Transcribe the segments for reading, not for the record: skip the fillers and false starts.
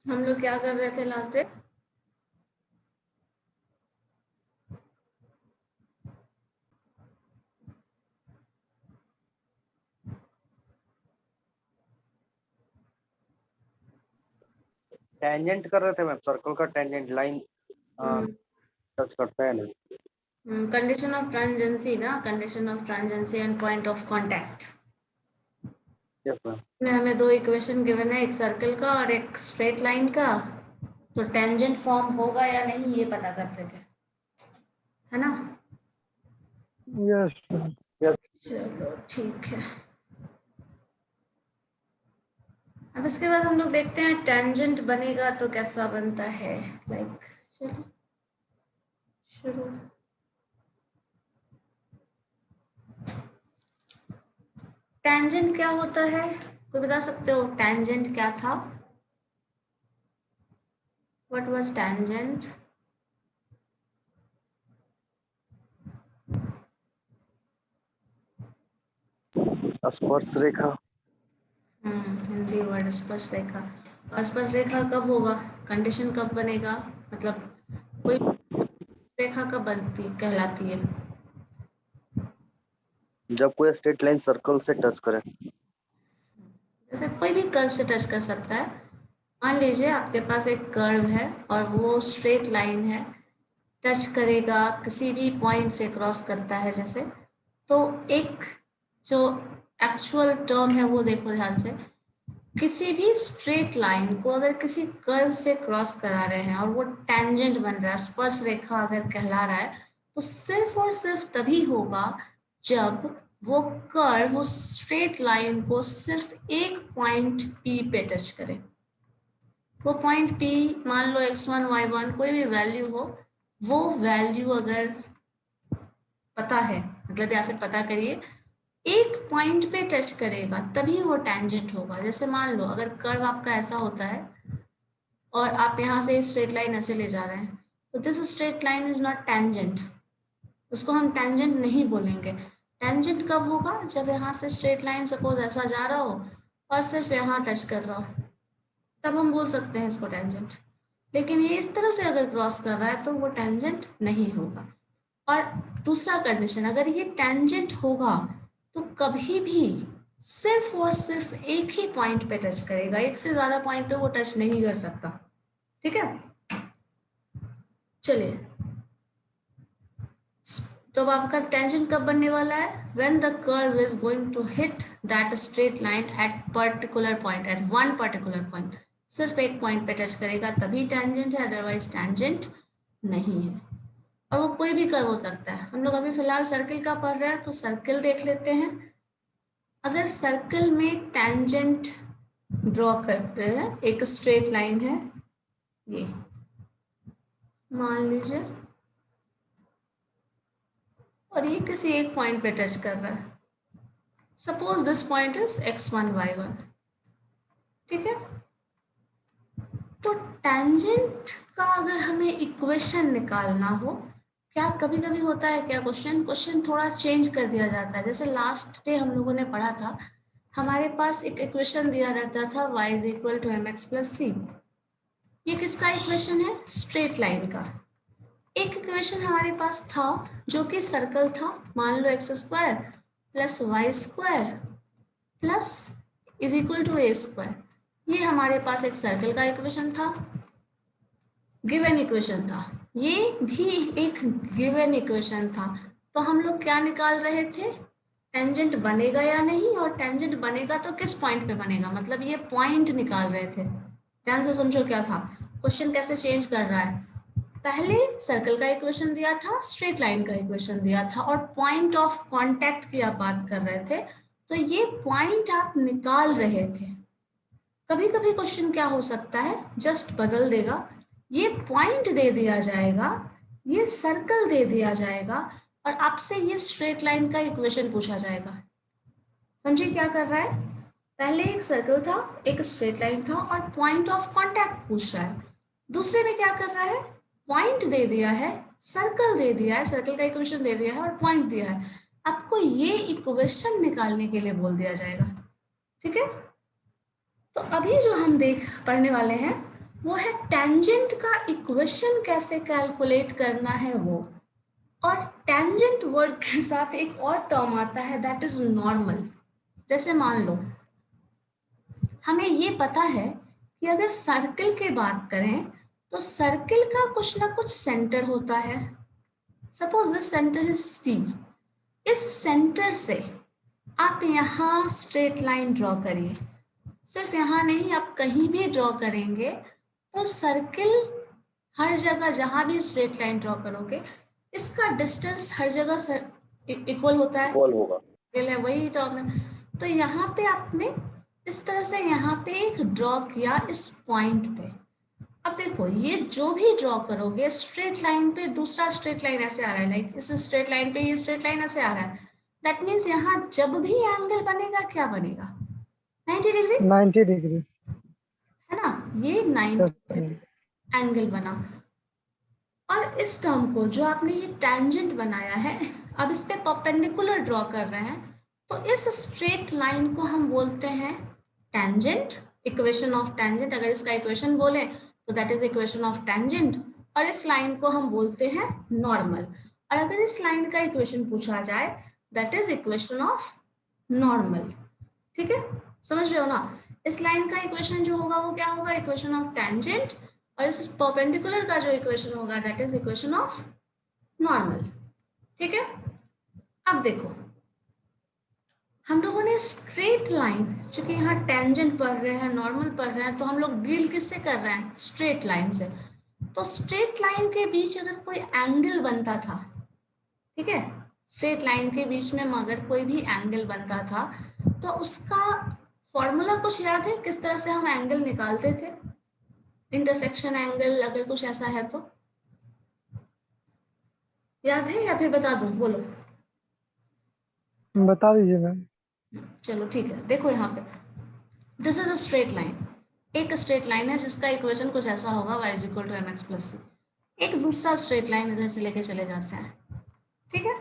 हम लोग क्या कर रहे थे लास्ट डे? टेंजेंट कर रहे थे मैम, सर्कल का टेंजेंट लाइन टच करता है नहीं। कंडीशन ऑफ ट्रांजेंसी ना, condition of tangency and point of contact yes ma'am. में हमें दो इक्वेशन गिवन है, एक सर्कल का और एक स्ट्रेट लाइन का। तो टेंजेंट फॉर्म होगा या नहीं ये पता करते थे, है ना? Yes yes. चलो ठीक है। अब इसके बाद हम लोग देखते हैं टेंजेंट बनेगा तो कैसा बनता है। चलो शुरू। टेंजेंट क्या होता है, कोई बता सकते हो टेंजेंट क्या था? What was tangent? स्पर्श रेखा। हिंदी वर्ड स्पर्श रेखा। और स्पर्श रेखा कब होगा, कंडीशन कब बनेगा, मतलब कोई रेखा कब बनती कहलाती है? जब कोई स्ट्रेट लाइन सर्कल से टच करे। जैसे कोई भी कर्व से टच कर सकता है। मान लीजिए आपके पास एक कर्व है और वो स्ट्रेट लाइन है, टच करेगा किसी भी पॉइंट से क्रॉस करता है जैसे, तो एक जो एक्चुअल टर्म है वो देखो ध्यान से। किसी भी स्ट्रेट लाइन को अगर किसी कर्व से क्रॉस करा रहे हैं और वो टेंजेंट बन रहा है, स्पर्श रेखा अगर कहला रहा है, तो सिर्फ और सिर्फ तभी होगा जब वो कर्व उस स्ट्रेट लाइन को सिर्फ एक पॉइंट P पे टच करे। वो पॉइंट P मान लो x1 y1 कोई भी वैल्यू हो, वो वैल्यू अगर पता है मतलब, या फिर पता करिए, एक पॉइंट पे टच करेगा तभी वो टेंजेंट होगा। जैसे मान लो अगर कर्व आपका ऐसा होता है और आप यहाँ से स्ट्रेट लाइन ऐसे ले जा रहे हैं, तो this straight line is not tangent, उसको हम टेंजेंट नहीं बोलेंगे। टेंजेंट कब होगा, जब यहाँ से स्ट्रेट लाइन सपोज ऐसा जा रहा हो और सिर्फ यहाँ टच कर रहा हो, तब हम बोल सकते हैं इसको टेंजेंट। लेकिन ये इस तरह से अगर क्रॉस कर रहा है तो वो टेंजेंट नहीं होगा। और दूसरा कंडीशन, अगर ये टेंजेंट होगा तो कभी भी सिर्फ और सिर्फ एक ही पॉइंट पे टच करेगा, एक से ज्यादा पॉइंट पे वो टच नहीं कर सकता। ठीक है, चलिए। तो अब आपका टेंजेंट कब बनने वाला है, when the curve is going to hit that straight line at particular point, at one particular point. सिर्फ एक पॉइंट पे टच करेगा तभी टेंजेंट है, अदरवाइज टेंजेंट नहीं है। और वो कोई भी कर्व हो सकता है। हम लोग अभी फिलहाल सर्किल का पढ़ रहे हैं तो सर्किल देख लेते हैं। अगर सर्कल में टेंजेंट ड्रॉ करते हैं, एक स्ट्रेट लाइन है ये, मान लीजिए, और ये किसी एक पॉइंट पे टच कर रहा है, suppose this point is x1 y1। ठीक है, तो टेंजेंट का अगर हमें इक्वेशन निकालना हो, क्या कभी कभी होता है क्या, क्वेश्चन थोड़ा चेंज कर दिया जाता है। जैसे लास्ट डे हम लोगों ने पढ़ा था, हमारे पास एक इक्वेशन दिया रहता था y is equal to mx plus c। ये किसका इक्वेशन है, स्ट्रेट लाइन का। एक इक्वेशन हमारे पास था जो कि सर्कल था, मान लो X square plus Y square plus is equal to A square. ये हमारे पास एक सर्कल का इक्वेशन था, गिवन इक्वेशन था। ये भी एक गिवन इक्वेशन था। तो हम लोग क्या निकाल रहे थे, टेंजेंट बनेगा या नहीं, और टेंजेंट बनेगा तो किस पॉइंट पे बनेगा, मतलब ये पॉइंट निकाल रहे थे। ध्यान से समझो क्या था क्वेश्चन, कैसे चेंज कर रहा है। पहले सर्कल का इक्वेशन दिया था, स्ट्रेट लाइन का इक्वेशन दिया था, और पॉइंट ऑफ कांटेक्ट की आप बात कर रहे थे, तो ये पॉइंट आप निकाल रहे थे। कभी कभी क्वेश्चन क्या हो सकता है, जस्ट बदल देगा, ये पॉइंट दे दिया जाएगा, ये सर्कल दे दिया जाएगा, और आपसे ये स्ट्रेट लाइन का इक्वेशन पूछा जाएगा। समझिए क्या कर रहा है, पहले एक सर्कल था, एक स्ट्रेट लाइन था, और पॉइंट ऑफ कांटेक्ट पूछ रहा है। दूसरे में क्या कर रहा है, पॉइंट दे दिया है, सर्कल दे दिया है, सर्कल का इक्वेशन दे दिया है और पॉइंट दिया है। आपको ये इक्वेशन निकालने के लिए बोल दिया जाएगा। ठीक है, तो अभी जो हम पढ़ने वाले हैं वो है टेंजेंट का इक्वेशन कैसे कैलकुलेट करना है वो। और टेंजेंट वर्ड के साथ एक और टर्म आता है दैट इज नॉर्मल। जैसे मान लो हमें ये पता है कि अगर सर्कल की बात करें तो सर्कल का कुछ ना कुछ सेंटर होता है। Suppose this centre is C. इस सेंटर से आप यहाँ स्ट्रेट लाइन ड्रॉ करिए। सिर्फ यहाँ नहीं, आप कहीं भी ड्रॉ करेंगे तो सर्कल हर जगह जहां भी स्ट्रेट लाइन ड्रॉ करोगे इसका डिस्टेंस हर जगह इक्वल होता है, इक्वल होगा। है वही टर्म है। तो यहाँ पे आपने इस तरह से यहाँ पे एक ड्रॉ किया इस पॉइंट पे। अब देखो ये जो भी ड्रॉ करोगे स्ट्रेट लाइन पे दूसरा स्ट्रेट लाइन ऐसे आ रहा है, लाइक इस स्ट्रेट लाइन पे ये स्ट्रेट लाइन ऐसे आ रहा है। दैट मीन्स यहाँ जब भी एंगल बनेगा क्या बनेगा, 90 डिग्री 90 डिग्री। है ना, ये 90 एंगल बना। और इस टर्म को जो आपने ये टेंजेंट बनाया है, अब इस पे परपेंडिकुलर ड्रॉ कर रहे हैं, तो इस स्ट्रेट लाइन को हम बोलते हैं टेंजेंट, इक्वेशन ऑफ टेंजेंट। अगर इसका इक्वेशन बोले तो that is equation of tangent. और इस लाइन को हम बोलते हैं नॉर्मल। और अगर इस लाइन का इक्वेशन पूछा जाए that is equation of normal. ठीक है, समझ रहे हो ना। इस लाइन का इक्वेशन जो होगा वो क्या होगा, इक्वेशन ऑफ टेंजेंट। और इस परपेंडिकुलर का जो इक्वेशन होगा that is equation of normal. ठीक है, अब देखो हम लोगों ने स्ट्रेट लाइन, चूंकि यहाँ टेंजेंट पढ़ रहे हैं, नॉर्मल पढ़ रहे हैं, तो हम लोग डील किससे कर रहे हैं, स्ट्रेट लाइन से। तो स्ट्रेट लाइन के बीच अगर कोई एंगल बनता था, ठीक है, स्ट्रेट लाइन के बीच में अगर कोई भी एंगल बनता था तो उसका फॉर्मूला कुछ याद है, किस तरह से हम एंगल निकालते थे, इंटरसेक्शन एंगल अगर कुछ ऐसा है तो याद है या फिर बता दूं, बोलो। बता दीजिए मैम। चलो ठीक है, देखो यहाँ पे this is a straight line. एक स्ट्रेट लाइन है जिसका इक्वेशन कुछ ऐसा होगा y is equal to mx plus c। एक दूसरा स्ट्रेट लाइन इधर से लेके चले जाते हैं, ठीक है।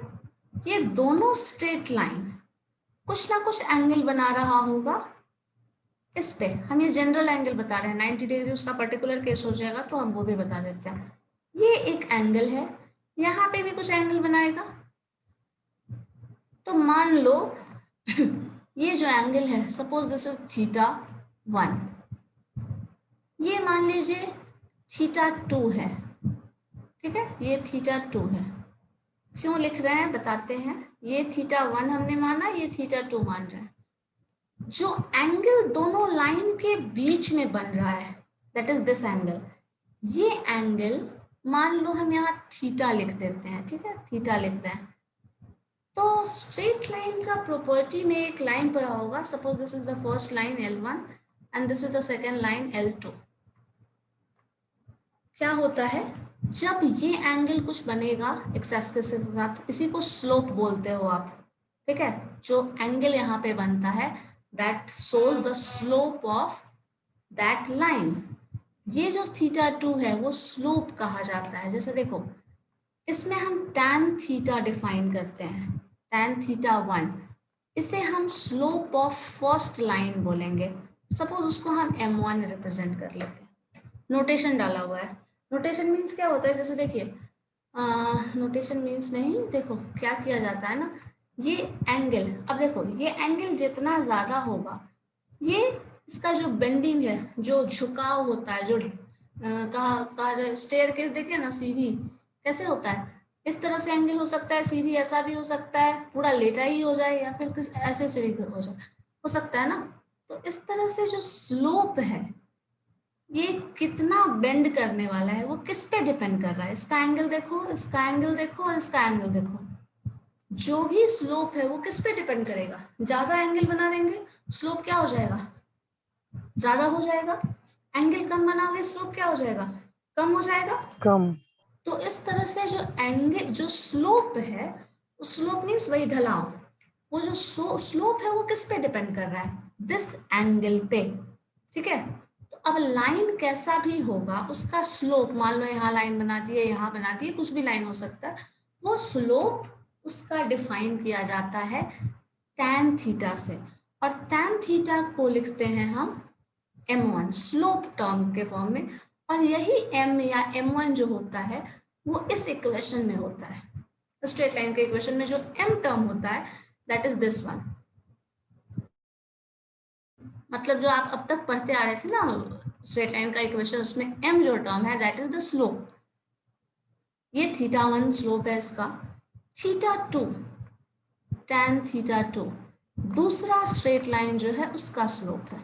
ये दोनों स्ट्रेट लाइन कुछ ना कुछ एंगल बना रहा होगा। इस पे हम ये जनरल एंगल बता रहे हैं, 90 डिग्री उसका पर्टिकुलर केस हो जाएगा तो हम वो भी बता देते हैं। ये एक एंगल है, यहाँ पे भी कुछ एंगल बनाएगा। तो मान लो ये जो एंगल है, सपोज दिस इज θ1, ये मान लीजिए θ2 है, ठीक है, ये θ2 है। क्यों लिख रहे हैं बताते हैं। ये θ1 हमने माना, ये θ2 मान रहे हैं। जो एंगल दोनों लाइन के बीच में बन रहा है दैट इज दिस एंगल। ये एंगल मान लो हम यहाँ थीटा लिख देते हैं, ठीक है, थीटा लिख रहे हैं। तो स्ट्रेट लाइन का प्रॉपर्टी में एक लाइन पढ़ा होगा, suppose this is the first line L1 and this is the second line L2। क्या होता है, जब ये एंगल कुछ बनेगा एक्स एक्सिस के साथ, इसी को स्लोप बोलते हो आप, ठीक है। जो एंगल यहाँ पे बनता है that shows the slope of that line. ये जो θ2 है वो स्लोप कहा जाता है। जैसे देखो इसमें हम tan थीटा डिफाइन करते हैं, tan θ1, इसे हम स्लोप ऑफ फर्स्ट लाइन बोलेंगे। सपोज उसको हम m1 रिप्रेजेंट कर लेते हैं, नोटेशन डाला हुआ है। नोटेशन मीन्स क्या होता है, जैसे देखिए नोटेशन मीन्स नहीं, देखो क्या किया जाता है ना, ये एंगल, अब देखो ये एंगल जितना ज्यादा होगा, ये इसका जो बेंडिंग है, जो झुकाव होता है, जो कहा जाए स्टेयर केस, देखिए ना सीढ़ी कैसे होता है, इस तरह से एंगल हो सकता है, सीढ़ी ऐसा भी हो सकता है, पूरा लेटा ही हो जाए, या फिर किस ऐसे सीढ़ी हो जाए, हो सकता है ना। तो इस तरह से जो स्लोप है ये कितना बेंड करने वाला है वो किस पे डिपेंड कर रहा है, इसका एंगल देखो, इसका एंगल देखो और इसका एंगल देखो। जो भी स्लोप है वो किस पे डिपेंड करेगा, ज्यादा एंगल बना देंगे स्लोप क्या हो जाएगा, ज्यादा हो जाएगा। एंगल कम बनाओगे स्लोप क्या हो जाएगा, कम हो जाएगा, कम। तो इस तरह से जो एंगल, जो स्लोप है, स्लोप मीन्स वही ढलाव, वो जो स्लोप है वो किस पे डिपेंड कर रहा है, दिस एंगल पे, ठीक है। तो अब लाइन कैसा भी होगा उसका स्लोप, मान लो यहाँ लाइन बना दी है, यहाँ बना दी है, कुछ भी लाइन हो सकता है, वो स्लोप उसका डिफाइन किया जाता है tan थीटा से। और tan थीटा को लिखते हैं हम m1 स्लोप टर्म के फॉर्म में। और यही m या m1 जो होता है वो इस इक्वेशन में होता है, स्ट्रेट लाइन के इक्वेशन में जो m टर्म होता है दैट इज दिस वन। मतलब जो आप अब तक पढ़ते आ रहे थे ना स्ट्रेट लाइन का इक्वेशन, उसमें m जो टर्म है दैट इज द स्लोप। ये θ1 स्लोप है इसका, θ2 tan θ2 दूसरा स्ट्रेट लाइन जो है उसका स्लोप है।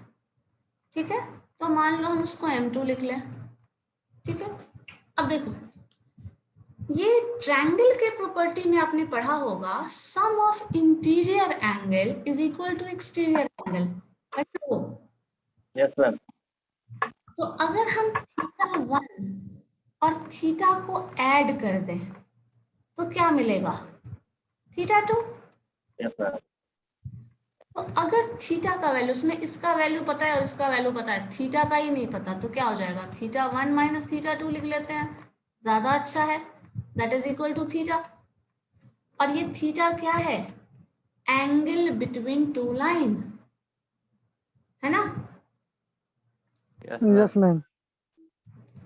ठीक है, तो मान लो हम उसको m2 लिख लें। ठीक है, अब देखो ये ट्रायंगल के प्रॉपर्टी में आपने पढ़ा होगा sum of interior angle is equal to exterior angle. Yes ma'am. तो अगर हम θ1 और थीटा को ऐड कर दें तो क्या मिलेगा, θ2। Yes ma'am. तो अगर थीटा का वैल्यू, उसमें इसका वैल्यू पता है और इसका वैल्यू पता है, थीटा का ही नहीं पता, तो क्या हो जाएगा, θ1 माइनस θ2 लिख लेते हैं, ज्यादा अच्छा है, that is equal to theta. और ये थीटा क्या है, एंगल बिटवीन टू लाइन, है ना। Yes, ma'am.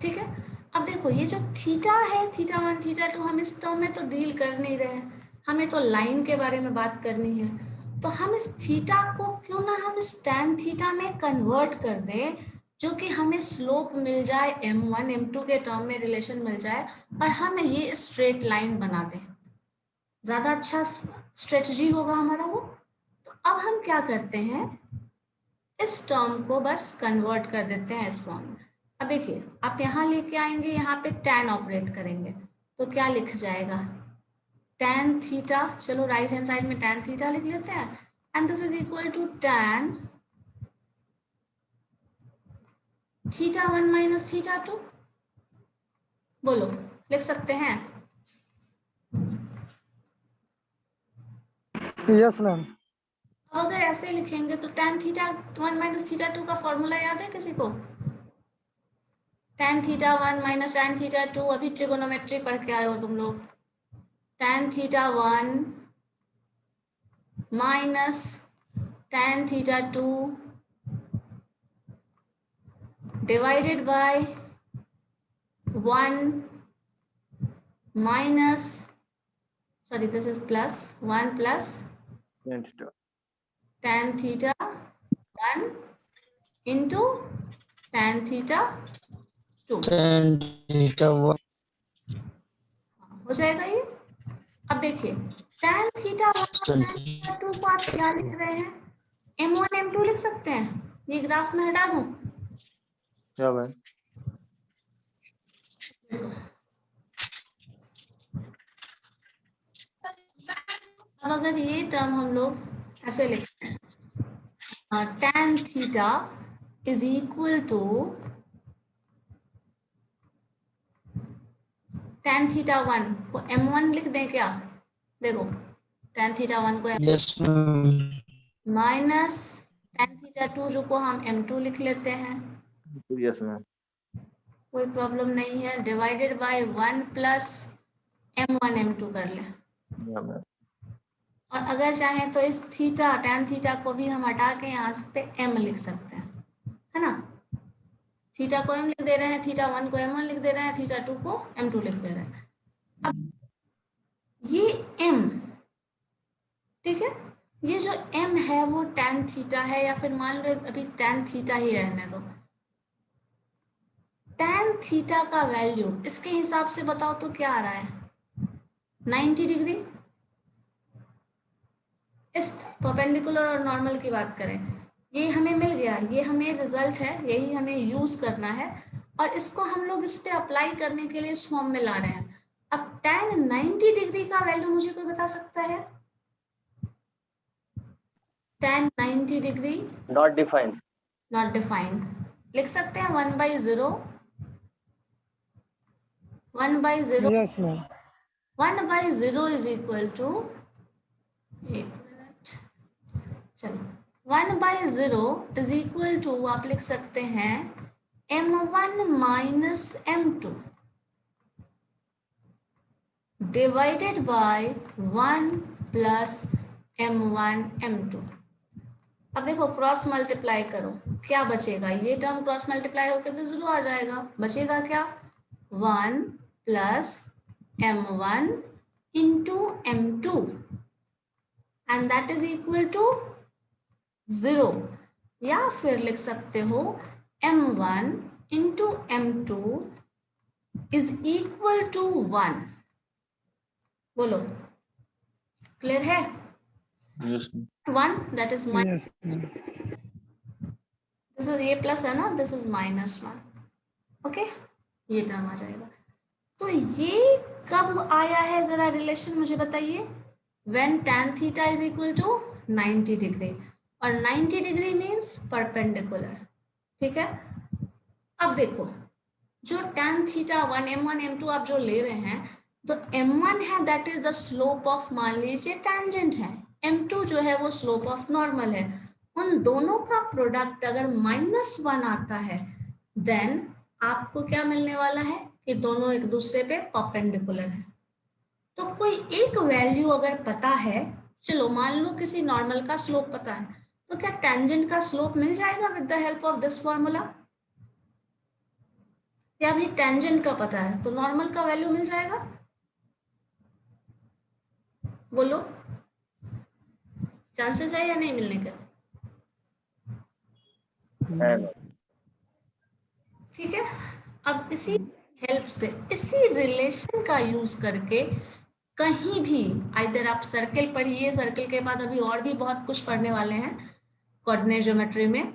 ठीक है, अब देखो ये जो थीटा है, θ1 θ2, हम इस टर्म में तो डील कर नहीं रहे हैं, हमें तो लाइन के बारे में बात करनी है। तो हम इस थीटा को क्यों ना हम इस tan थीटा में कन्वर्ट कर दें, जो कि हमें स्लोप मिल जाए m1 m2 के टर्म में रिलेशन मिल जाए और हम ये स्ट्रेट लाइन बना दें, ज्यादा अच्छा स्ट्रेटजी होगा हमारा वो। तो अब हम क्या करते हैं, इस टर्म को बस कन्वर्ट कर देते हैं इस फॉर्म में। अब देखिए आप यहाँ लेके आएंगे, यहाँ पे tan ऑपरेट करेंगे तो क्या लिख जाएगा, tan थीटा, चलो राइट हैंड साइड में tan थीटा लिख लेते हैं, and this is equal to tan θ1 minus θ2। बोलो, लिख सकते हैं। Yes, ma'am. अब अगर ऐसे लिखेंगे तो tan θ1 माइनस θ2 का फॉर्मूला याद है किसी को, tan θ1 माइनस tan θ2, अभी ट्रिगोनोमेट्री पढ़ के आए हो तुम लोग, tan θ1 minus tan θ2 divided by 1 minus, sorry this is plus 1 plus tan θ1 into tan θ2 Tan θ1. हो जाएगा ये। अब देखिए tan θ1 और tan θ2 को आप क्या लिख रहे हैं, m1 m2 लिख सकते हैं, ये ग्राफ में हटा दूं। क्या मैम। अब अगर ये टर्म हम लोग ऐसे लिखते हैं, tan theta is equal to tan θ1 को m1 लिख दें क्या, देखो tan θ1 को Yes, ma'am. माइनस tan θ2 जो को हम m2 लिख लेते हैं, यस मैम। कोई प्रॉब्लम नहीं है, divided by 1 plus m1 m2 कर लें। और अगर चाहें तो इस थीटा tan थीटा को भी हम हटा के यहाँ पे m लिख सकते हैं, है ना। थीटा को m लिख दे रहे हैं, θ1 को m1 लिख दे रहे हैं, θ2 को m2 लिख दे रहे हैं। अब ये m, ठीक है, ये जो m है वो tan थीटा है, या फिर मान लो अभी tan थीटा ही रहने दो, tan थीटा का वैल्यू इसके हिसाब से बताओ तो क्या आ रहा है, 90 डिग्री। इस परपेंडिकुलर और नॉर्मल की बात करें, ये हमें मिल गया, ये हमें रिजल्ट है, यही हमें यूज करना है और इसको हम लोग इस पे अप्लाई करने के लिए इस फॉर्म में ला रहे हैं। अब tan 90 डिग्री का वैल्यू मुझे कोई बता सकता है, tan 90 degree not defined. Not defined, लिख सकते हैं 1/0, 1/0, Yes, ma'am. 1/0 is equal to, एक मिनट, चलो 1/0 इज इक्वल टू आप लिख सकते हैं m1 minus m2 divided by 1 plus m1 m2। अब देखो क्रॉस मल्टीप्लाई करो, क्या बचेगा, ये टर्म क्रॉस मल्टीप्लाई होकर तो 0 आ जाएगा, बचेगा क्या 1 plus m1 into m2 and that is equal to 0, या फिर लिख सकते हो m1 into m2 is equal to 1। बोलो क्लियर है? Yes. 1 that is Yes, ma'am. This is ये प्लस है ना, दिस इज -1, ओके, ये टर्म आ जाएगा। तो ये कब आया है जरा रिलेशन मुझे बताइए, when tan theta is equal to 90 degree, और 90 डिग्री मीन्स परपेंडिकुलर, ठीक है। अब देखो जो tan थीटा 1 m1 m2 आप जो ले रहे हैं, तो m1 है that is the slope of, मान लीजिए टेंजेंट है, m2 जो है वो स्लोप ऑफ नॉर्मल है, उन दोनों का प्रोडक्ट अगर -1 आता है देन आपको क्या मिलने वाला है कि दोनों एक दूसरे पे परपेंडिकुलर है। तो कोई एक वैल्यू अगर पता है, चलो मान लो किसी नॉर्मल का स्लोप पता है, तो क्या टेंजेंट का स्लोप मिल जाएगा with the help of this formula, या अभी टेंजेंट का पता है तो नॉर्मल का वैल्यू मिल जाएगा? बोलो चांसेस है या नहीं मिलने का? है ठीक है। अब इसी हेल्प से, इसी रिलेशन का यूज करके कहीं भी, इधर आप सर्कल पढ़िए, सर्कल के बाद अभी और भी बहुत कुछ पढ़ने वाले हैं कोऑर्डिनेट ज्योमेट्री में,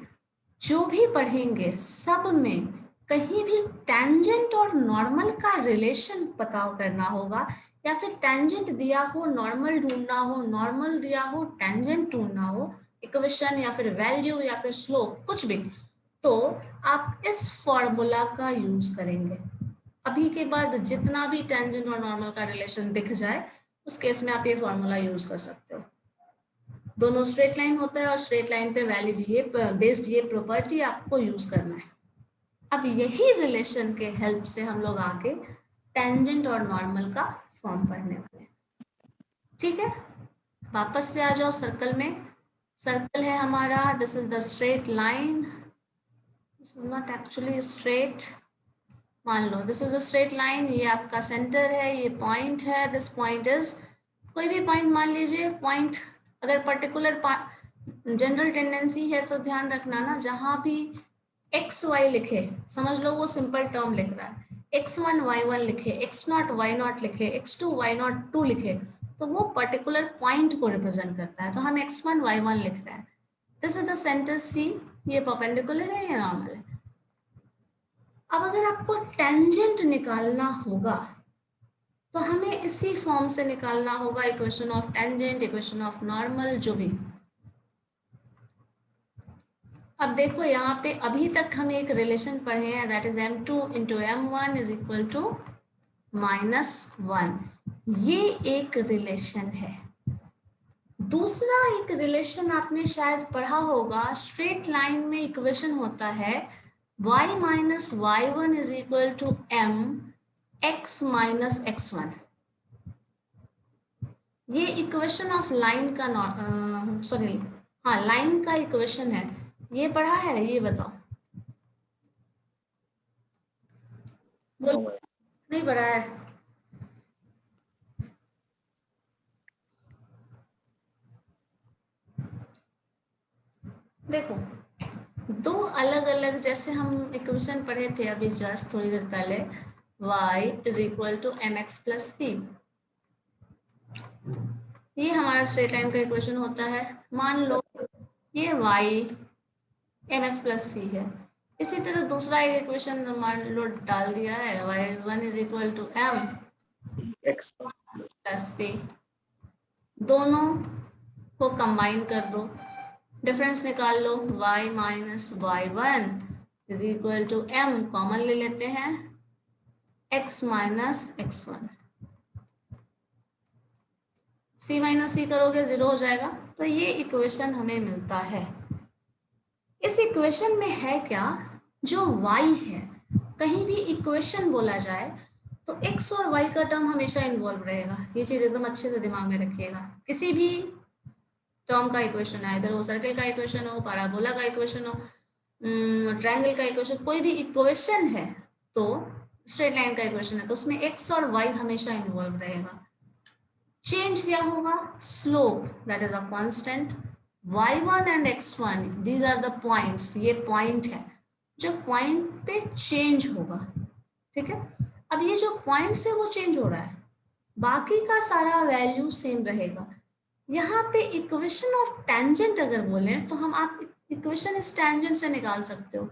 जो भी पढ़ेंगे सब में कहीं भी टेंजेंट और नॉर्मल का रिलेशन पता करना होगा, या फिर टेंजेंट दिया हो नॉर्मल ढूंढना हो, नॉर्मल दिया हो टेंजेंट ढूंढना हो, इक्वेशन या फिर वैल्यू या फिर स्लोप कुछ भी, तो आप इस फॉर्मूला का यूज करेंगे। अभी के बाद जितना भी टेंजेंट और नॉर्मल का रिलेशन दिख जाए उस केस में आप ये फॉर्मूला यूज कर सकते हो। दोनों स्ट्रेट लाइन होता है और स्ट्रेट लाइन पे वैलिड ये बेस्ड ये प्रॉपर्टी आपको यूज करना है। अब यही रिलेशन के हेल्प से हम लोग आगे टेंजेंट और नॉर्मल का फॉर्म पढ़ने वाले हैं, ठीक है। वापस से आ जाओ सर्कल में, सर्कल है हमारा, this is the straight line, this is not actually straight, मान लो this is the straight line, ये आपका सेंटर है, ये पॉइंट है, दिस पॉइंट इज, कोई भी पॉइंट मान लीजिए, पॉइंट अगर पर्टिकुलर जनरल टेंडेंसी है तो ध्यान रखना ना, जहां भी XY लिखे समझ लो वो सिंपल टर्म लिख रहा है, x1 y1 लिखे, x0 y0 लिखे, x2 y0 2 लिखे, तो वो पर्टिकुलर पॉइंट को रिप्रेजेंट करता है, तो हम x1 y1 लिख रहे हैं, this is the centre C, ये परपेंडिकुलर है या नॉर्मल है। अब अगर आपको टेंजेंट निकालना होगा तो हमें इसी फॉर्म से निकालना होगा, equation of tangent, equation of normal, जो भी। अब देखो यहाँ पे अभी तक हम एक रिलेशन पढ़े हैं, that is m2 into m1 is equal to -1, ये एक रिलेशन है। दूसरा एक रिलेशन आपने शायद पढ़ा होगा, स्ट्रेट लाइन में इक्वेशन होता है y minus y1 is equal to m x minus x1, ये इक्वेशन ऑफ लाइन का सॉरी हाँ लाइन का इक्वेशन है, ये पढ़ा है, ये बताओ। बोल, नहीं पढ़ा है? देखो दो अलग अलग, जैसे हम इक्वेशन पढ़े थे अभी जस्ट थोड़ी देर पहले, y is equal to mx plus c, ये हमारा स्ट्रेट लाइन का इक्वेशन होता है। मान लो ये y mx प्लस c है, इसी तरह दूसरा एक इक्वेशन मान लो डाल दिया है, y1 is equal to m x plus c, दोनों को कंबाइन कर दो, डिफरेंस निकाल लो, y minus y1 is equal to m, common ले लेते हैं, x minus x1, c minus c करोगे 0 हो जाएगा, तो ये इक्वेशन हमें मिलता है। इस इक्वेशन में है क्या, जो y है, कहीं भी इक्वेशन बोला जाए तो x और y का टर्म हमेशा इन्वॉल्व रहेगा, ये चीज एकदम अच्छे से दिमाग में रखिएगा। किसी भी टर्म का इक्वेशन है, इधर वो सर्कल का इक्वेशन हो, पैराबोला का इक्वेशन हो, ट्रायंगल का इक्वेशन, कोई भी इक्वेशन है तो स्ट्रेट लाइन का इक्वेशन है तो उसमें x और y हमेशा इन्वॉल्व रहेगा। चेंज क्या होगा? Slope, that is a constant. y1 and x1 these are the points, ये पॉइंट है जो पॉइंट पे चेंज होगा, ठीक है। अब ये जो पॉइंट से वो चेंज हो रहा है, बाकी का सारा वैल्यू सेम रहेगा। यहाँ पे इक्वेशन ऑफ टेंजेंट अगर बोले तो हम आप इक्वेशन इस टेंजेंट से निकाल सकते हो,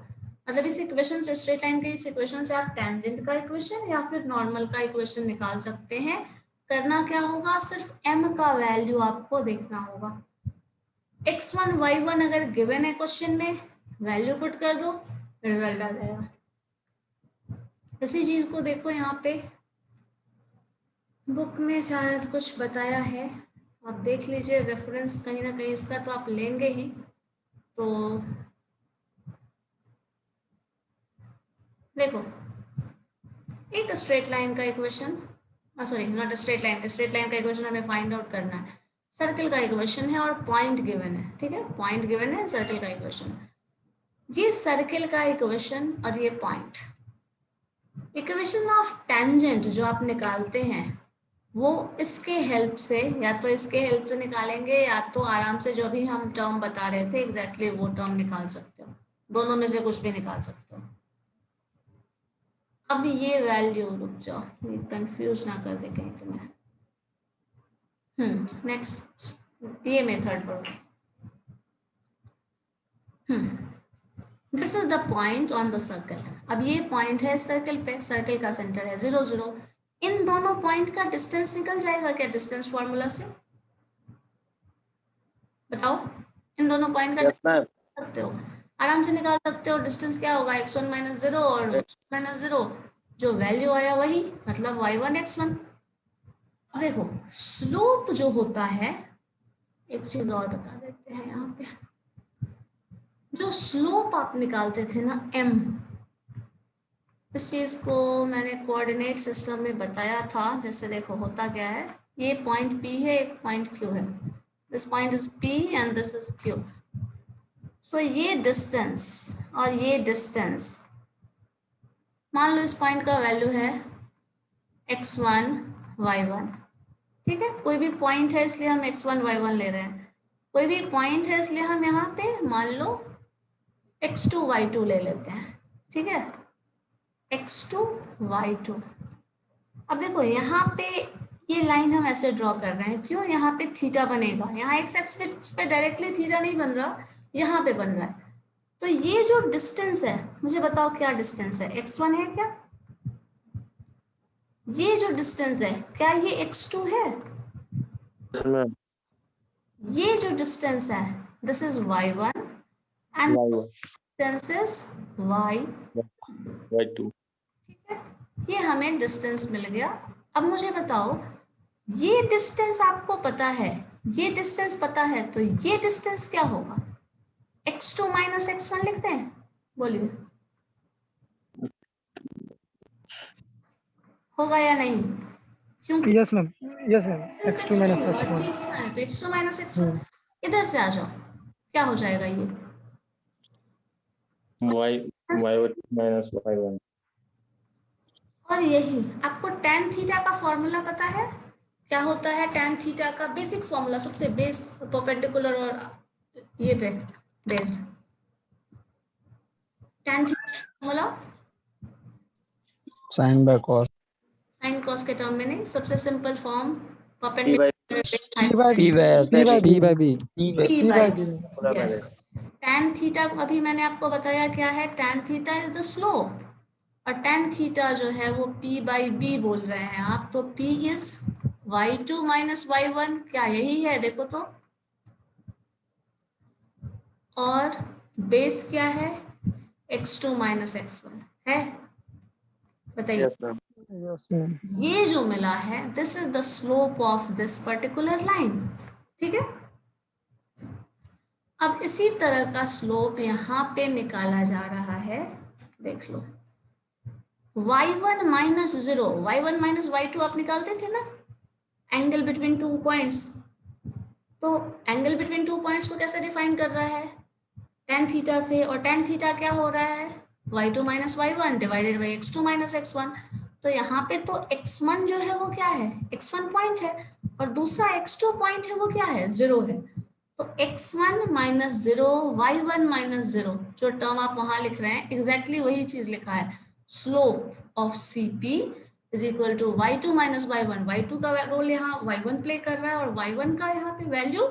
मतलब इस इक्वेशन से, स्ट्रेट लाइन के इस इक्वेशन से आप टेंजेंट का इक्वेशन या फिर नॉर्मल का इक्वेशन निकाल सकते हैं। करना क्या होगा? सिर्फ m का वैल्यू आपको देखना होगा। x1 y1 अगर गिवन है क्वेश्चन में, वैल्यू पुट कर दो, रिजल्ट आ जाएगा। इसी चीज को देखो यहाँ पे बुक में शायद कुछ बताया है, आप देख लीजिए, रेफरेंस कहीं ना कहीं इसका तो आप लेंगे ही। तो देखो, एक स्ट्रेट लाइन का equation, sorry not straight line, straight line का इक्वेशन हमें फाइंड आउट करना है। सर्कल का इक्वेशन है और पॉइंट गिवन है, ठीक है, पॉइंट गिवन है, सर्कल का इक्वेशन है। ये सर्कल का इक्वेशन और ये पॉइंट, इक्वेशन ऑफ टेंजेंट जो आप निकालते हैं वो इसके हेल्प से, या तो इसके हेल्प से निकालेंगे या तो आराम से जो भी हम टर्म बता रहे थे एग्जैक्टली वो टर्म निकाल सकते हो, दोनों में से कुछ भी निकाल सकते हो। अब ये वैल्यू, रुक जाओ, ये कंफ्यूज ना कर दे कहीं तुम्हें। नेक्स्ट ये मेथड पढ़ो। This is the point on the circle. अब ये पॉइंट है सर्कल पे, सर्कल का सेंटर है 0 0। इन दोनों पॉइंट का डिस्टेंस निकल जाएगा क्या डिस्टेंस फॉर्मूला से? बताओ, इन दोनों पॉइंट का डिस्टेंस सकते हो, आराम से निकाल सकते हो। डिस्टेंस क्या होगा? x1 माइनस 0 और माइनस 0, जो वैल्यू आया वही, मतलब y1 x1। अब देखो स्लोप जो होता है, एक चीज और बता देते हैं यहाँ पे, जो स्लोप आप निकालते थे ना m, इस चीज को मैंने कोऑर्डिनेट सिस्टम में बताया था। जैसे देखो होता क्या है, ये पॉइंट P है, एक पॉइंट Q है, this point is P and this is Q। सो ये डिस्टेंस और ये डिस्टेंस, मान लो इस पॉइंट का वैल्यू है x1 y1, ठीक है, कोई भी पॉइंट है इसलिए हम x1 y1 ले रहे हैं, कोई भी पॉइंट है इसलिए हम यहाँ पे मान लो x2 y2 ले लेते हैं, ठीक है, x2 y2। अब देखो यहाँ पे ये लाइन हम ऐसे ड्रॉ कर रहे हैं, क्यों? यहाँ पे थीटा बनेगा, यहाँ एक्स एक्सिस पे डायरेक्टली थीटा नहीं बन रहा, यहाँ पे बन रहा है। तो ये जो डिस्टेंस है, मुझे बताओ क्या डिस्टेंस है? x1 है क्या? ये जो डिस्टेंस है क्या ये x2 है? ये जो डिस्टेंस है this is y1 and distance is y2, ठीक है, ये हमें डिस्टेंस मिल गया। अब मुझे बताओ, ये डिस्टेंस आपको पता है, ये डिस्टेंस पता है, तो ये डिस्टेंस क्या होगा? x2 माइनस x1 लिखते हैं, बोलिए होगा या नहीं? क्योंकि yes ma'am, yes ma'am, x2 minus x1, तो x2 माइनस x1, इधर से आ जाओ, क्या हो जाएगा ये? y1 minus y1। और यही आपको tan थीटा का फॉर्मूला पता है? क्या होता है tan थीटा का बेसिक फॉर्मूला, सबसे बेस, परपेंडिकुलर और ये पे based tan theta formula sin by cos, sin cos के टर्म में नहीं, सबसे simple form p by b, yes. tan theta अभी मैंने आपको बताया क्या है, tan theta is the slope, और tan थीटा जो है वो p बाई b बोल रहे हैं आप, तो p is y2 minus y1, क्या यही है? देखो तो, और बेस क्या है? x2 माइनस x1 है, बताइए। यस मैम, ये जो मिला है this is the slope of this particular line, ठीक है। अब इसी तरह का स्लोप यहाँ पे निकाला जा रहा है, देख लो, y1 minus 0, y1 minus y2 आप निकालते थे ना, एंगल बिटवीन टू पॉइंट्स, तो एंगल बिटवीन टू पॉइंट्स को कैसे डिफाइन कर रहा है? tan थीटा से, और tan थीटा क्या हो रहा है? y2 minus y1 divided by x2 minus x1। तो यहाँ पे तो x1 जो है वो क्या है? x1 पॉइंट है, और दूसरा x2 पॉइंट है वो क्या है? 0 है। तो x1 माइनस 0, y1 माइनस 0, जो टर्म आप वहां लिख रहे हैं एग्जैक्टली वही चीज लिखा है। Slope of CP is equal to y2 minus y1। y2 का रोल यहाँ y1 प्ले कर रहा है, और y1 का यहाँ पे वैल्यू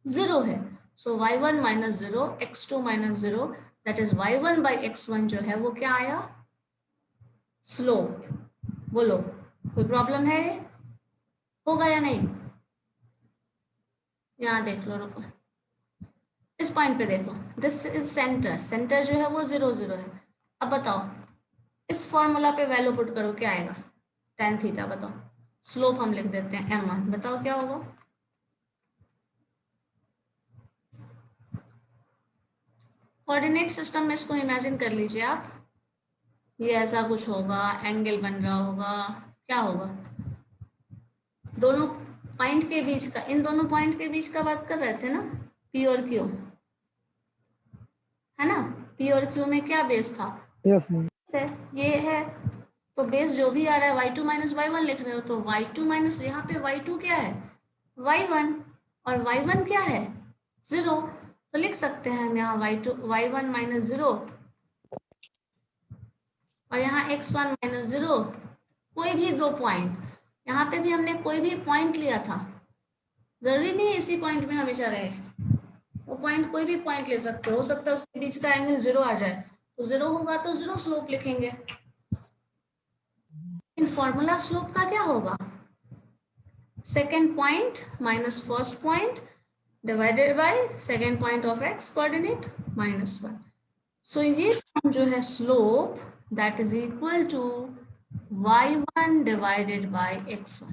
0 है। सो y1 minus 0, x2 minus 0, that is y1 by x1 जो है वो क्या आया? स्लोप। बोलो, कोई प्रॉब्लम है? होगा या नहीं? यहाँ देख लो, रुको, इस पॉइंट पे देखो, दिस इज सेंटर, सेंटर जो है वो 0 0 है। अब बताओ, इस फॉर्मूला पे वैल्यू पुट करो, क्या आएगा? tan theta. बताओ, स्लोप हम लिख देते हैं m1, बताओ क्या होगा? कोऑर्डिनेट सिस्टम में इसको इमेजिन कर लीजिए आप, ये ऐसा कुछ होगा, एंगल बन रहा होगा, क्या होगा? दोनों पॉइंट के बीच का, इन दोनों पॉइंट के बीच का बात कर रहे थे ना, P और Q, है ना? P और Q में क्या बेस था? Yes ma'am. ये है, तो बेस जो भी आ रहा है y2 माइनस y1 लिख रहे हो, तो y2 माइनस, यहाँ पे y2 क्या है? y1, और y1 क्या है? 0। तो लिख सकते हैं हम यहाँ y1 माइनस 0, और यहाँ x1 माइनस 0, कोई भी दो पॉइंट। यहाँ पे भी हमने कोई भी पॉइंट लिया था, जरूरी नहीं है इसी पॉइंट में हमेशा रहे, वो पॉइंट कोई भी पॉइंट ले सकते हो सकता है उसके बीच का एंगल 0 आ जाए, तो 0 होगा तो 0 स्लोप लिखेंगे। इन फॉर्मूला स्लोप का क्या होगा? Second point minus first point divided by second point of x coordinate -1। So ये जो है slope, that is equal to y1 divided by x1।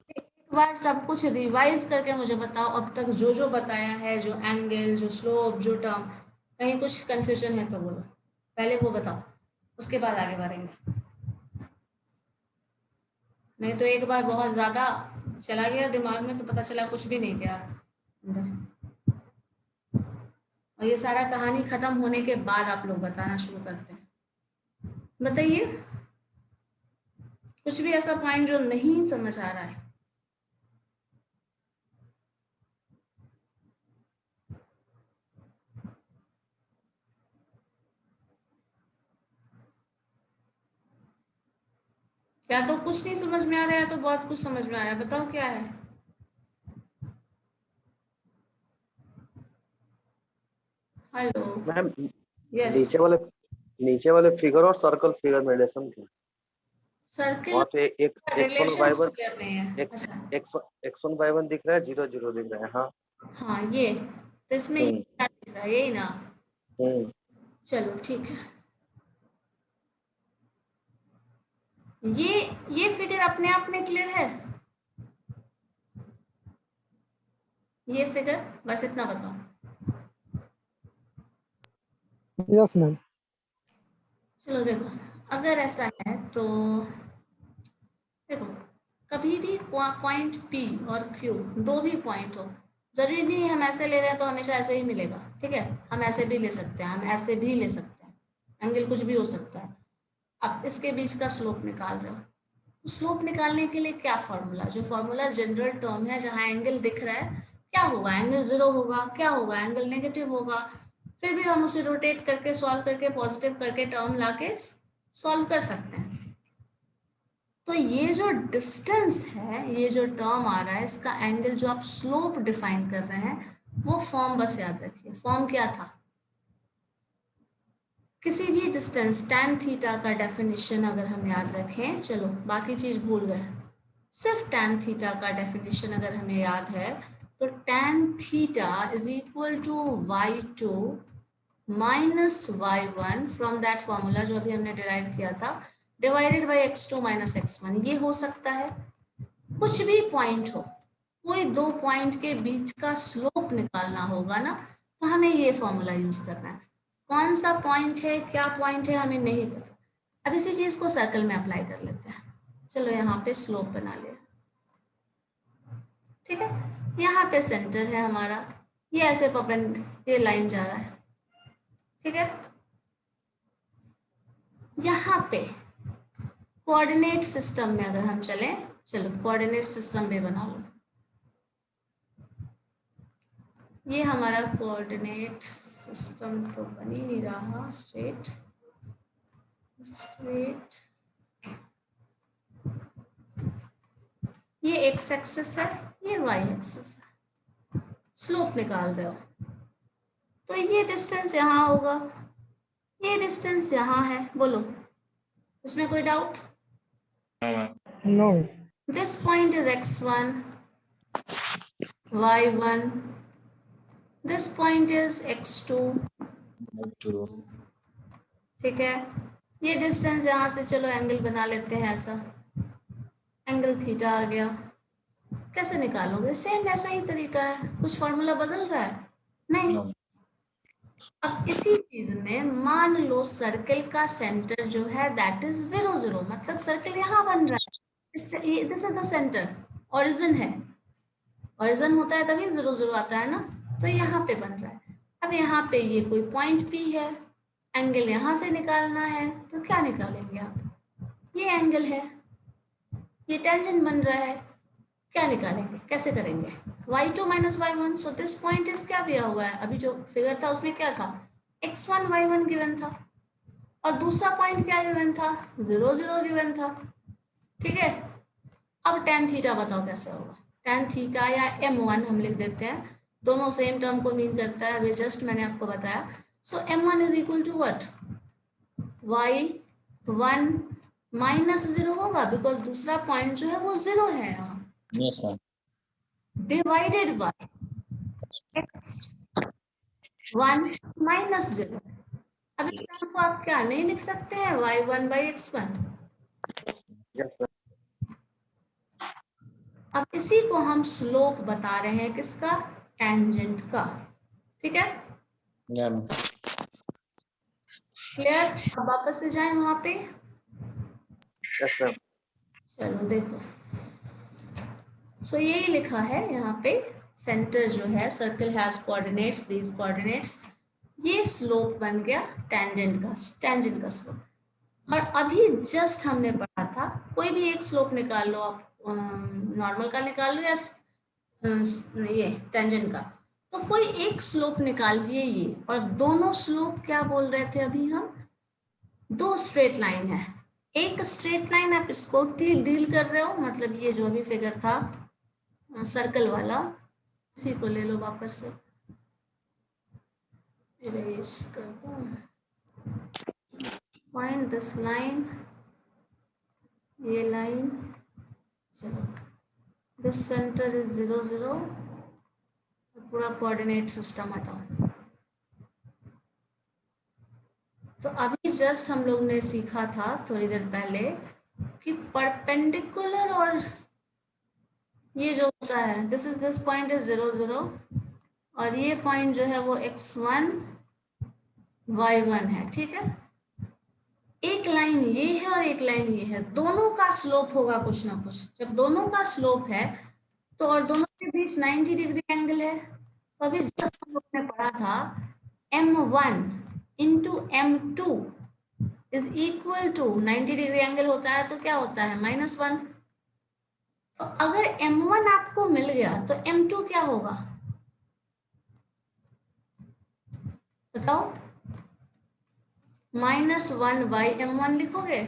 एक बार सब कुछ रिवाइज करके मुझे बताओ, अब तक जो जो बताया है, जो एंगल, जो स्लोप, जो टर्म, कहीं कुछ कंफ्यूजन है तो बोलो, पहले वो बताओ, उसके बाद आगे बढ़ेंगे। नहीं तो एक बार बहुत ज्यादा चला गया दिमाग में तो पता चला कुछ भी नहीं गया अंदर, और ये सारा कहानी खत्म होने के बाद आप लोग बताना शुरू करते हैं। बताइए, कुछ भी ऐसा पॉइंट जो नहीं समझ आ रहा है? या तो कुछ नहीं समझ में आ रहा है, तो बहुत कुछ समझ में आ रहा है, बताओ क्या है? हेलो। Ma'am, yes. नीचे वाले फिगर और सर्कल फिगर में रिलेशन क्या? सर्किल वहाँ पे एक x1 रिलेशन y1 क्लियर नहीं है। अच्छा, x1 y1 दिख रहा है, 0 0 दिख रहा है। हाँ। हाँ, ये तो इसमें ये क्या दिख रहा है? यही ना? हम्म। चलो ठीक है, ये फिगर अपने आप में क्लियर है? ये फिगर, बस इतना बताओ। Yes ma'am. चलो देखो, अगर ऐसा है तो देखो, कभी भी पॉइंट P और Q, दो भी पॉइंट हो, जरूरी नहीं हम ऐसे ले रहे हैं तो हमेशा ऐसे ही मिलेगा, ठीक है? हम ऐसे भी ले सकते हैं, हम ऐसे भी ले सकते हैं, एंगल कुछ भी हो सकता है। अब इसके बीच का स्लोप निकाल रहे हो, स्लोप निकालने के लिए क्या फॉर्मूला? जो फॉर्मूला जनरल टर्म है, जहां एंगल दिख रहा है, क्या होगा? एंगल 0 होगा, क्या होगा? एंगल नेगेटिव होगा। फिर भी हम उसे रोटेट करके, सॉल्व करके, पॉजिटिव करके टर्म लाके सॉल्व कर सकते हैं। तो ये जो डिस्टेंस है, ये जो टर्म आ रहा है, इसका एंगल जो आप स्लोप डिफाइन कर रहे हैं, वो फॉर्म बस याद रखिए। फॉर्म क्या था? किसी भी डिस्टेंस tan थीटा का डेफिनेशन अगर हम याद रखें, चलो बाकी चीज भूल गए, सिर्फ tan थीटा का डेफिनेशन अगर हमें याद है, तो tan theta is equal to y2 minus y1 from that formula जो अभी हमने डिराइव किया था, divided by x2 minus x1। ये हो सकता है कुछ भी पॉइंट हो, कोई दो पॉइंट के बीच का स्लोप निकालना होगा ना, तो हमें ये फॉर्मूला यूज करना है। कौन सा पॉइंट है, क्या पॉइंट है, हमें नहीं पता। अब इसी चीज को सर्कल में अप्लाई कर लेते हैं। चलो यहाँ पे स्लोप बना लिया, ठीक है? यहाँ पे सेंटर है हमारा, ये ऐसे ये लाइन जा रहा है, ठीक है। यहाँ पे कोऑर्डिनेट सिस्टम में अगर हम चलें, चलो कोऑर्डिनेट सिस्टम भी बना लो। ये हमारा कोऑर्डिनेट सिस्टम तो बन ही नहीं रहा स्ट्रेट। ये एक्स एक्सिस है, ये वाई एक्सिस है। स्लोप निकाल रहे हो तो ये डिस्टेंस यहाँ होगा, ये डिस्टेंस यहाँ है। बोलो, इसमें कोई doubt? No. This point is x1, y1. This point is x2. ठीक है। ये डिस्टेंस यहाँ से, चलो एंगल बना लेते हैं ऐसा, एंगल थीटा आ गया। कैसे निकालोगे? सेम ऐसा ही तरीका है, कुछ फॉर्मूला बदल रहा है? नहीं। अब इसी चीज में मान लो सर्कल का सेंटर जो है दैट इज 0 0, मतलब सर्कल यहाँ बन रहा है। This is the centre, origin है। ओरिजिन होता है तभी 0 0 आता है ना, तो यहाँ पे बन रहा है। अब यहाँ पे ये कोई पॉइंट P है, एंगल यहाँ से निकालना है, तो क्या निकालेंगे आप? ये एंगल है, ये टेंजेंट बन रहा है, क्या निकालेंगे? कैसे करेंगे? y2 - y1। So this point is क्या दिया हुआ है? अभी जो फिगर था उसमें क्या था? x1 y1 गिवन था, और दूसरा पॉइंट क्या गिवन था? 0 0 गिवन था, ठीक है। अब tan थीटा बताओ कैसे होगा? tan थीटा या m1 हम लिख देते हैं, दोनों सेम टर्म को मीन करता है, अभी जस्ट मैंने आपको बताया। So m1 is equal to what? y1 -0 होगा, बिकॉज दूसरा पॉइंट जो है वो 0 है यहाँ, Yes, ma'am. Divided by x1 -0। अब इस टर्म को आप क्या नहीं लिख सकते हैं? y1 by x1। Yes, ma'am. अब इसी को हम स्लोप बता रहे हैं, किसका? टेंजेंट का, ठीक है। Yeah, ma'am. क्लियर? अब वापस से जाएं वहां पे। Yes, ma'am. चलो देखो, सो यही लिखा है यहाँ पे, सेंटर जो है circle has coordinates, these coordinates, ये स्लोप बन गया टेंजेंट का स्लोप। और अभी जस्ट हमने पढ़ा था, कोई भी एक स्लोप निकाल लो आप, नॉर्मल का निकाल लो या ये टेंजेंट का, तो कोई एक स्लोप निकालिए ये, और दोनों स्लोप क्या बोल रहे थे अभी हम? दो स्ट्रेट लाइन है, एक स्ट्रेट लाइन आप इसको डील कर रहे हो, मतलब ये जो अभी फिगर था सर्कल वाला, इसी को ले लो वापस से, इरेज कर दो। फाइंड दिस लाइन, ये लाइन, चलो दिस सेंटर इज 0 0, पूरा कोऑर्डिनेट सिस्टम हटाओ। तो अभी जस्ट हम लोग ने सीखा था थोड़ी देर पहले कि परपेंडिकुलर, और ये जो होता है दिस पॉइंट इज 0 0, और ये पॉइंट जो है वो x1 y1 है, ठीक है। एक लाइन ये है और एक लाइन ये है, दोनों का स्लोप होगा कुछ ना कुछ। जब दोनों का स्लोप है तो, और दोनों के बीच 90 डिग्री एंगल है, तो अभी जस्ट हम लोग ने पढ़ा था m1 into m2 is equal to 90 degree angle होता है तो क्या होता है? -1। तो अगर m1 आपको मिल गया तो m2 क्या होगा बताओ? -1 बाई m1 लिखोगे?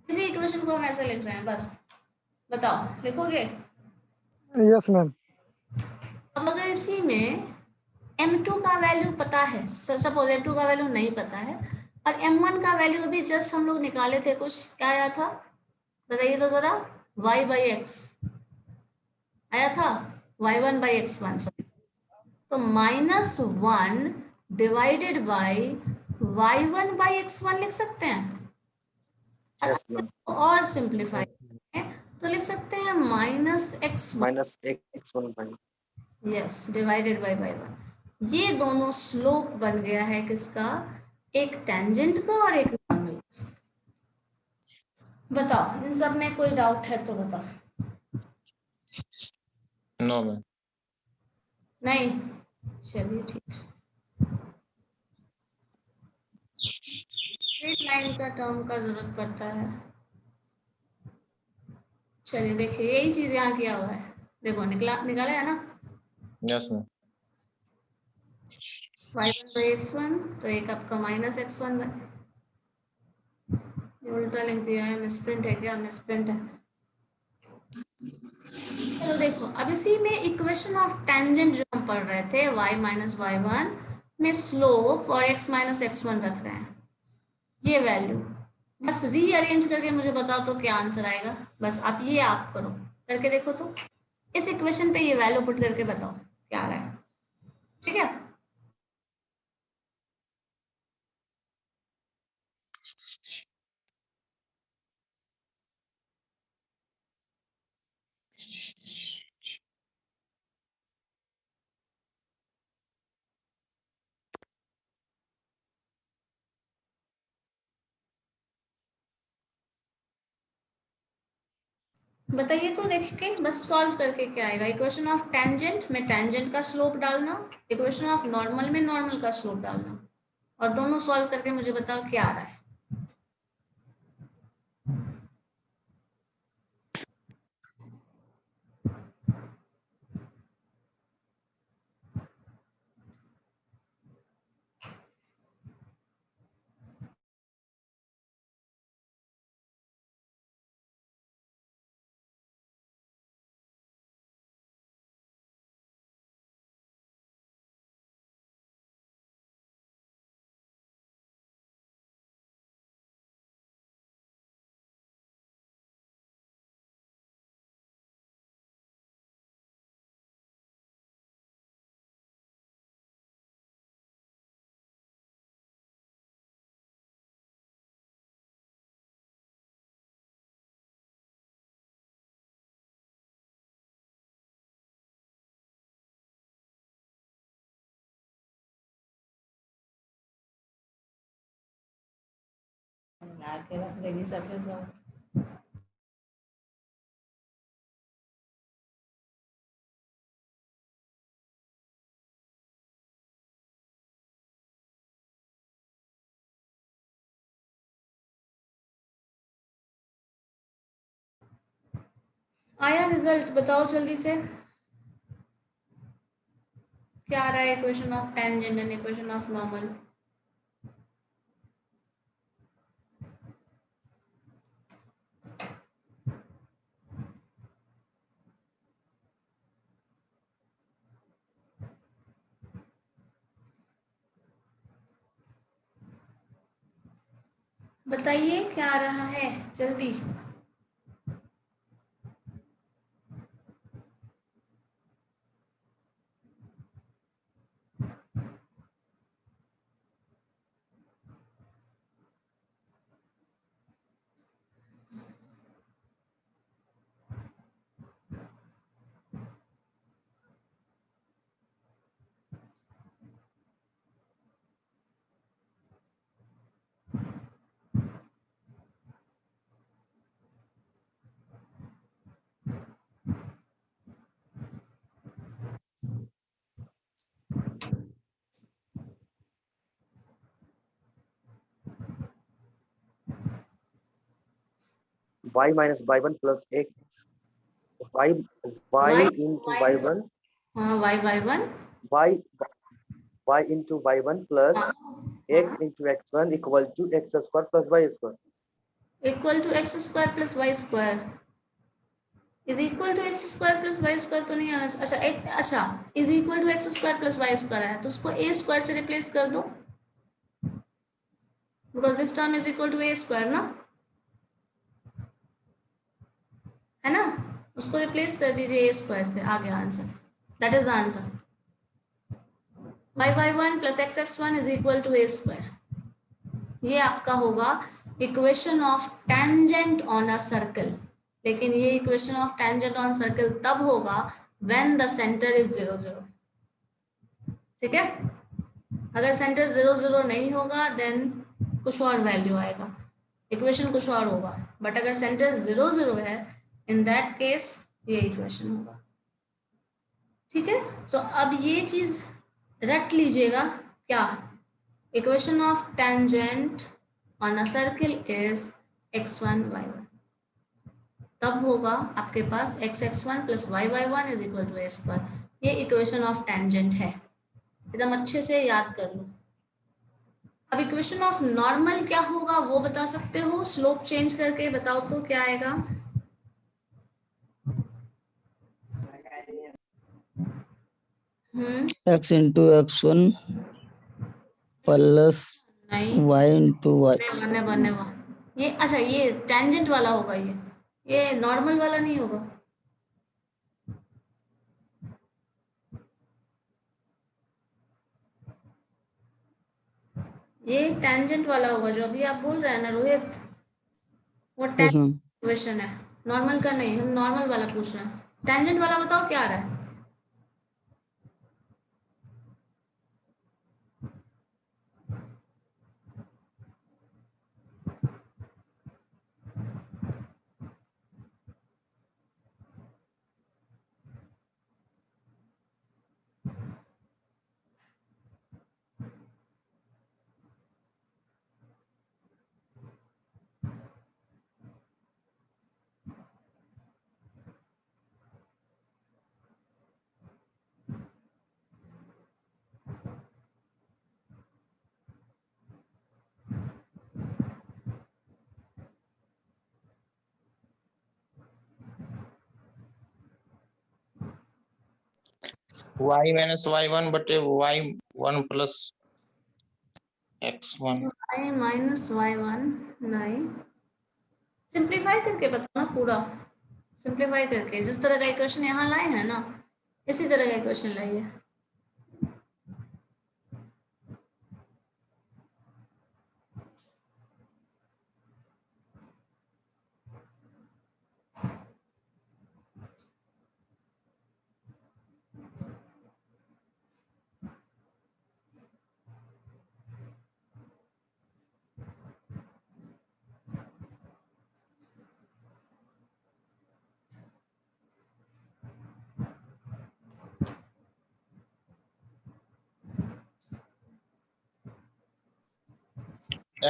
इसी इक्वेशन को हम ऐसे लिख रहे हैं, बस बताओ, लिखोगे? Yes, ma'am. अब अगर इसी में m2 का वैल्यू पता है, सपोज m2 का वैल्यू नहीं पता है, और m1 का वैल्यू अभी जस्ट हम लोग निकाले थे, कुछ क्या आया था बताइए तो जरा? y by x आया था, y1 by x1, तो -1 divided by y1 by x1 लिख सकते हैं। Yes, ma'am. और सिंप्लीफाई तो लिख सकते हैं -x1 -x1 by yes divided by y1। ये दोनों स्लोप बन गया है किसका? एक टेंजेंट का और एक नॉर्मल। बताओ इन सब में कोई डाउट है तो बताओ। No ma'am. नहीं, चलिए ठीक। स्ट्रेट लाइन का टर्म का जरूरत पड़ता है। चलिए देखिए, यही चीज यहाँ किया हुआ है, देखो निकाला है ना। Yes ma'am. y1/x1, तो एक आपका -x1, उल्टा लिख दिया है, मिसप्रिंट है क्या? मिसप्रिंट है। चलो देखो, अब इसी में इक्वेशन ऑफ टेंजेंट जो हम पढ़ रहे थे, y - y1 में स्लोप और x - x1 रख रहे हैं, ये वैल्यू बस रीअरेंज करके मुझे बताओ तो क्या आंसर आएगा। बस आप ये आप करो, करके देखो तो इस इक्वेशन पे ये वैल्यू पुट करके बताओ क्या आ रहा है। ठीक है, बताइए तो देख के, बस सॉल्व करके क्या आएगा। इक्वेशन ऑफ टेंजेंट में टेंजेंट का स्लोप डालना, इक्वेशन ऑफ नॉर्मल में नॉर्मल का स्लोप डालना, और दोनों सॉल्व करके मुझे बताओ क्या आ रहा है। ला के रख देगी सबके सब। आया रिजल्ट, बताओ जल्दी से क्या आ रहा है। Equation of tangent and equation of normal. बताइए क्या आ रहा है जल्दी। y - y1 plus x, y into y1, हाँ, y1 y into y1 plus x into x1 equal to x square plus y square. Equal to X square plus Y square is equal to X square plus Y square तो नहीं आना। अच्छा is equal to X square plus Y square है, तो उसको A square से replace कर दो, because this term is equal to A square ना, है ना। उसको रिप्लेस कर दीजिए ए स्क्वायर से, आ गया answer. That is the answer. y1 plus x1 is equal to A square, ये आपका होगा equation of tangent on a circle. लेकिन ये equation of tangent on circle तब होगा व्हेन द सेंटर इज 0 0। ठीक है, अगर सेंटर 0 0 नहीं होगा देन कुछ और वैल्यू आएगा, इक्वेशन कुछ और होगा। बट अगर सेंटर 0 0 है, इन दैट केस ये इक्वेशन होगा। ठीक है, सो अब ये चीज रट लीजिएगा क्या, equation of tangent on a circle is x1 y1, तब होगा आपके पास x(x1) + y(y1) = a²। ये इक्वेशन ऑफ टेंजेंट है, एकदम अच्छे से याद कर लो। अब इक्वेशन ऑफ नॉर्मल क्या होगा वो बता सकते हो, स्लोप चेंज करके बताओ तो क्या आएगा। x into x1 प्लस नहीं, y into y। नेवर, ये अच्छा ये टेंजेंट वाला होगा, ये नॉर्मल वाला नहीं होगा। ये टेंजेंट वाला होगा जो अभी आप बोल रहे हैं ना रोहित, वो yes टेंजेंट मैम। इक्वेशन है, नॉर्मल का नहीं, हम नॉर्मल वाला पूछ रहे हैं। टेंजेंट वाला बताओ क्या आ रहा है। y minus y1 बटे y1 plus x1। y-y1 नहीं, सिंप्लीफाई करके बताओ ना पूरा, सिंप्लीफाई करके जिस तरह का इक्वेशन यहाँ लाए हैं ना इसी तरह का इक्वेशन लाइए।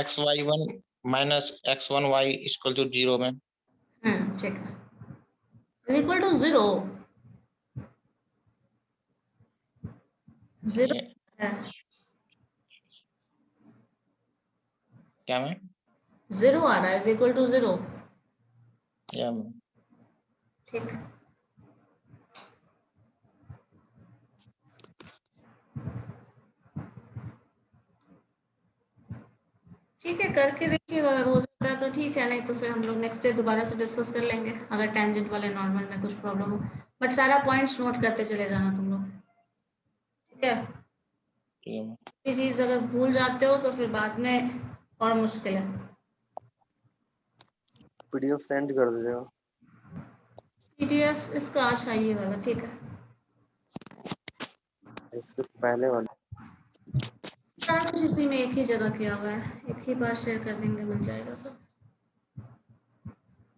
xy1 minus x1y equal to 0 में। ठीक है, इक्वल टू 0 0 है, क्या में 0 आ रहा है, इक्वल टू 0। या में ठीक, ठीक है करके देखिएगा, अगर हो जाता है तो ठीक है, नहीं तो फिर हम लोग नेक्स्ट डे दोबारा से डिस्कस कर लेंगे अगर टेंजेंट वाले नॉर्मल में कुछ प्रॉब्लम हो। बट सारा पॉइंट्स नोट करते चले जाना तुम लोग, ठीक है। ये चीज अगर भूल जाते हो तो फिर बाद में और मुश्किल है। पीडीएफ सेंड कर दीजिएगा। पीडीएफ इसका अच्छा ये वाला, ठीक है, इसके पहले वाले सारा कुछ इसी में एक ही जगह किया हुआ है, एक ही बार शेयर कर देंगे, मिल जाएगा सब,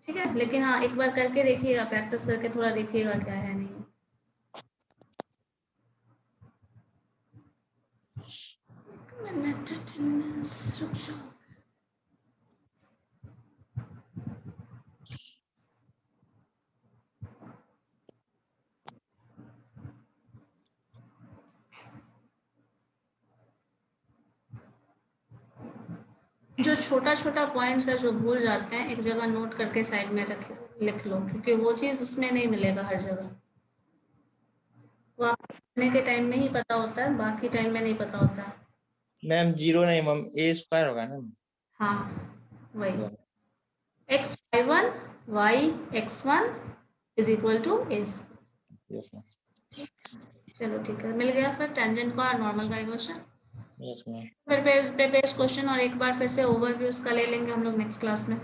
ठीक है। लेकिन हाँ एक बार करके देखिएगा, प्रैक्टिस करके थोड़ा देखिएगा क्या है नहीं है। मिनट अटेंडेंस रुक जाओ। जो छोटा छोटा पॉइंट्स है जो भूल जाते हैं, एक जगह नोट करके साइड में रख लिख लो, क्योंकि वो चीज़ उसमें नहीं मिलेगा हर जगह, वो आप पढ़ने के टाइम में ही पता होता है, बाकी टाइम में नहीं पता होता है। मैम 0 नहीं मैम a² होगा ना। हाँ वही, x(y1) y(x1) = a²। Yes ma'am. चलो ठीक है, मिल गया फिर टेंजेंट का और नॉर्मल का इक्वेशन। Yes ma'am. फिर पेज क्वेश्चन और एक बार फिर से ओवरव्यू इसका ले लेंगे हम लोग नेक्स्ट क्लास में।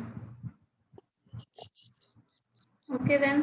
Okay then.